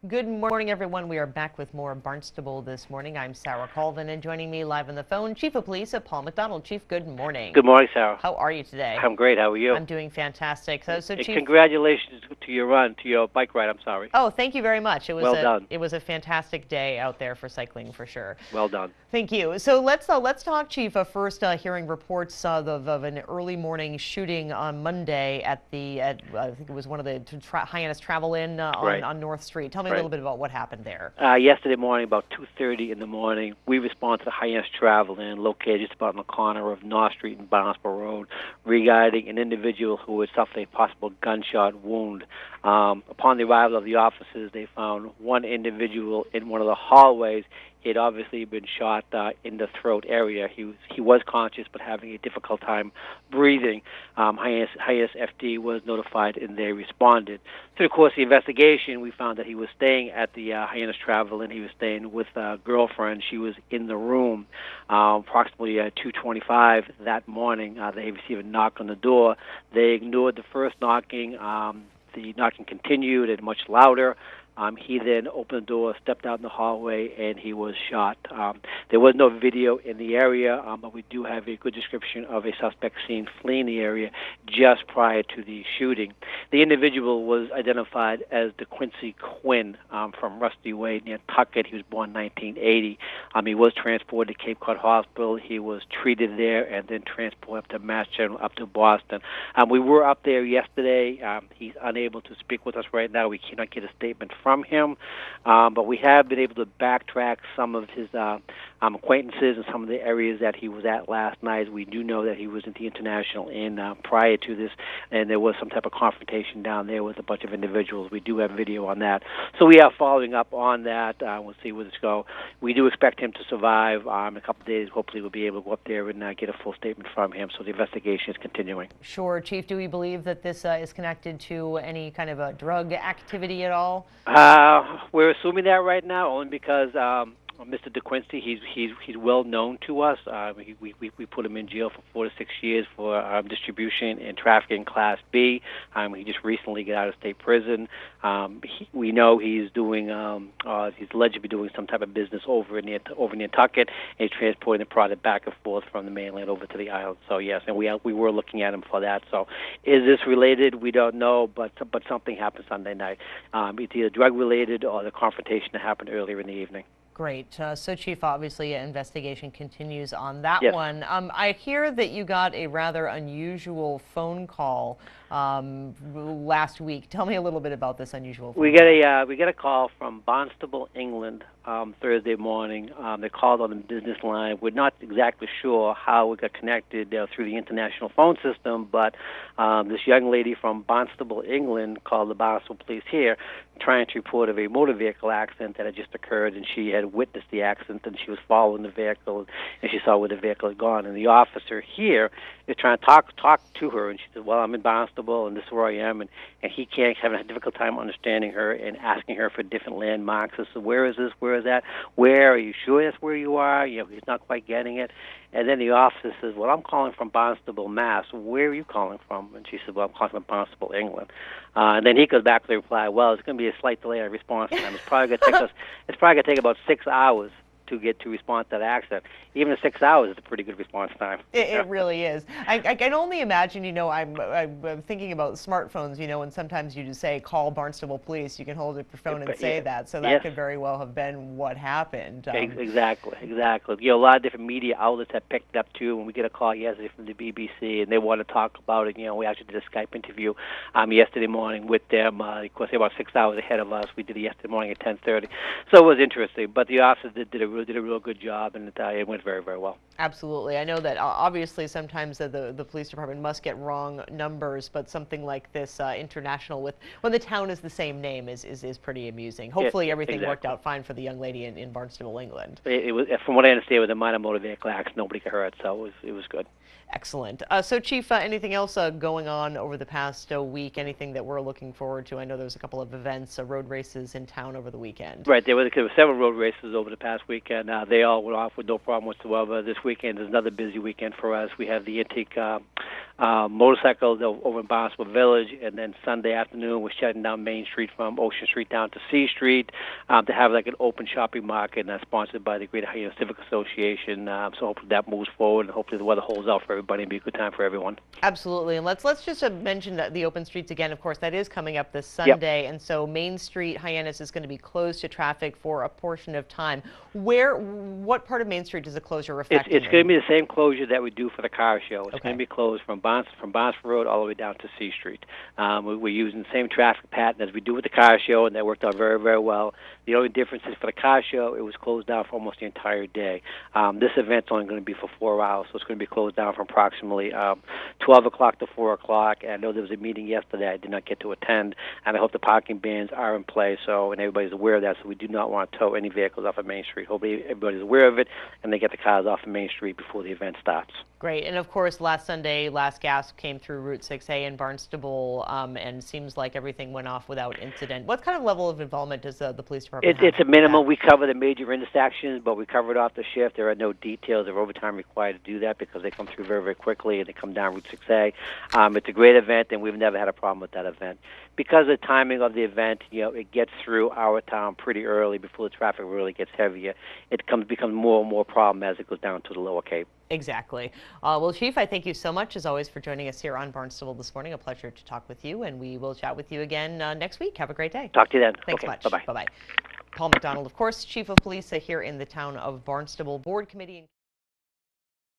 Good morning, everyone. We are back with more Barnstable this morning. I'm Sarah Colvin, and joining me live on the phone, Chief of Police Paul MacDonald. Chief, good morning. Good morning, Sarah. How are you today? I'm great. How are you? I'm doing fantastic. So Chief, congratulations to your run, to your bike ride. I'm sorry. Oh, thank you very much. Well done. It was a fantastic day out there for cycling, for sure. Well done. Thank you. So let's talk, Chief. First, hearing reports of an early morning shooting on Monday at I think it was one of the Hyannis Travel Inn on North Street. Tell me a little bit about what happened there. Yesterday morning, about 2:30 in the morning, we responded to the Hyannis Travel Inn, located just about on the corner of North Street and Barnstable Road, regarding an individual who had suffered a possible gunshot wound. Upon the arrival of the officers, they found one individual in one of the hallways. He had obviously been shot in the throat area. He was conscious but having a difficult time breathing. Hyannis FD was notified and they responded. Through the course of the investigation, we found that he was staying at the Hyannis Travel and he was staying with a girlfriend. She was in the room. Approximately 2:25 that morning, they received a knock on the door. They ignored the first knocking. The knocking continued and much louder. He then opened the door, stepped out in the hallway, and he was shot. There was no video in the area, but we do have a good description of a suspect seen fleeing the area just prior to the shooting. The individual was identified as DeQuincy Quinn from Rusty Way near Tuckett. He was born in 1980. He was transported to Cape Cod Hospital. He was treated there and then transported up to Mass General, up to Boston. We were up there yesterday. He's unable to speak with us right now. We cannot get a statement from him, but we have been able to backtrack some of his acquaintances and some of the areas that he was at last night. We do know that he was at the International Inn prior to this, and there was some type of confrontation down there with a bunch of individuals. We do have video on that. So we are following up on that. We'll see where this goes. We do expect him to survive. In a couple of days, hopefully we'll be able to go up there and get a full statement from him. So the investigation is continuing. Sure. Chief, do we believe that this is connected to any kind of a drug activity at all? We're assuming that right now, only because Mr. DeQuincy, he's well known to us. We put him in jail for 4 to 6 years for distribution and trafficking Class B. He just recently got out of state prison. We know he's doing he's alleged to be doing some type of business over near Tuckett, and he's transporting the product back and forth from the mainland over to the island. So yes, and we were looking at him for that. So is this related? We don't know, but something happened Sunday night. It's either drug related or the confrontation that happened earlier in the evening. Great. So, Chief, obviously, investigation continues on that Yes. one. I hear that you got a rather unusual phone call last week. Tell me a little bit about this unusual phone call. We get a call from Barnstable, England, Thursday morning. They called on the business line. We're not exactly sure how we got connected through the international phone system, but this young lady from Barnstable, England, called the Barnstable police here, trying to report of a motor vehicle accident that had just occurred, and she had witnessed the accident, and she was following the vehicle, and she saw where the vehicle had gone. And the officer here is trying to talk to her, and she said, "Well, I'm in Barnstable, and this is where I am," and he can't, having a difficult time understanding her and asking her for different landmarks. So where is this? Where is that? Where are you sure that's where you are? He's not quite getting it. And then the officer says, "Well, I'm calling from Barnstable, Mass. Where are you calling from?" And she said, "Well, I'm calling from Barnstable, England." And then he goes back to the reply, "Well, it's going to be a slight delay in response time. It's probably going to take about 6 hours to get to respond to that accident." Even 6 hours is a pretty good response time. It really is. I can only imagine, I'm thinking about smartphones, and sometimes you just say, call Barnstable Police. You can hold up your phone and say that. So that could very well have been what happened. Exactly. A lot of different media outlets have picked it up, too. When we get a call yesterday from the BBC, and they want to talk about it, we actually did a Skype interview yesterday morning with them. Of course, they're about 6 hours ahead of us. We did it yesterday morning at 10:30. So it was interesting. But the officers did a real good job, and it went very, very well. Absolutely. I know that obviously sometimes the police department must get wrong numbers, but something like this international when the town is the same name is pretty amusing. Hopefully everything worked out fine for the young lady in Barnstable, England. It was, from what I understand, with a minor motor vehicle accident, nobody got hurt, so it was good. Excellent. So, Chief, anything else going on over the past week? Anything that we're looking forward to? I know there was a couple of events, road races in town over the weekend. Right. There were several road races over the past weekend. They all went off with no problem whatsoever. This weekend is another busy weekend for us. We have the intake motorcycles over in Barnstable Village, and then Sunday afternoon we're shutting down Main Street from Ocean Street down to C Street to have like an open shopping market, and that's sponsored by the Greater Hyannis Civic Association. So hopefully that moves forward, and hopefully the weather holds out for everybody and be a good time for everyone. Absolutely, and let's just mention that the open streets again. Of course, that is coming up this Sunday, Yep. and so Main Street, Hyannis, is going to be closed to traffic for a portion of time. What part of Main Street does the closure affect? It's going to be the same closure that we do for the car show. It's Okay. going to be closed from Barnstable Road all the way down to C Street. We're using the same traffic pattern as we do with the car show, and that worked out very, very well. The only difference is for the car show, it was closed down for almost the entire day. This event's only going to be for 4 hours, so it's going to be closed down from approximately 12 o'clock to 4 o'clock. And I know there was a meeting yesterday I did not get to attend, and I hope the parking bans are in place, and everybody's aware of that, so we do not want to tow any vehicles off of Main Street. Hopefully everybody's aware of it, and they get the cars off of Main Street before the event starts. Great, and of course, last Sunday, last gasp came through Route 6A in Barnstable, and seems like everything went off without incident. What kind of level of involvement does the police department have? It's a minimum. We cover the major intersections, but we cover it off the shift. There are no details or overtime required to do that because they come through very, very quickly, and they come down Route 6A. It's a great event, and we've never had a problem with that event. Because of the timing of the event, it gets through our town pretty early before the traffic really gets heavier. It becomes more and more problem as it goes down to the Lower Cape. Exactly. Well, Chief, I thank you so much, as always, for joining us here on Barnstable this morning. A pleasure to talk with you, and we will chat with you again next week. Have a great day. Talk to you then. Thanks Okay, much. Bye-bye. Bye-bye. Paul MacDonald, of course, Chief of Police here in the town of Barnstable. Board Committee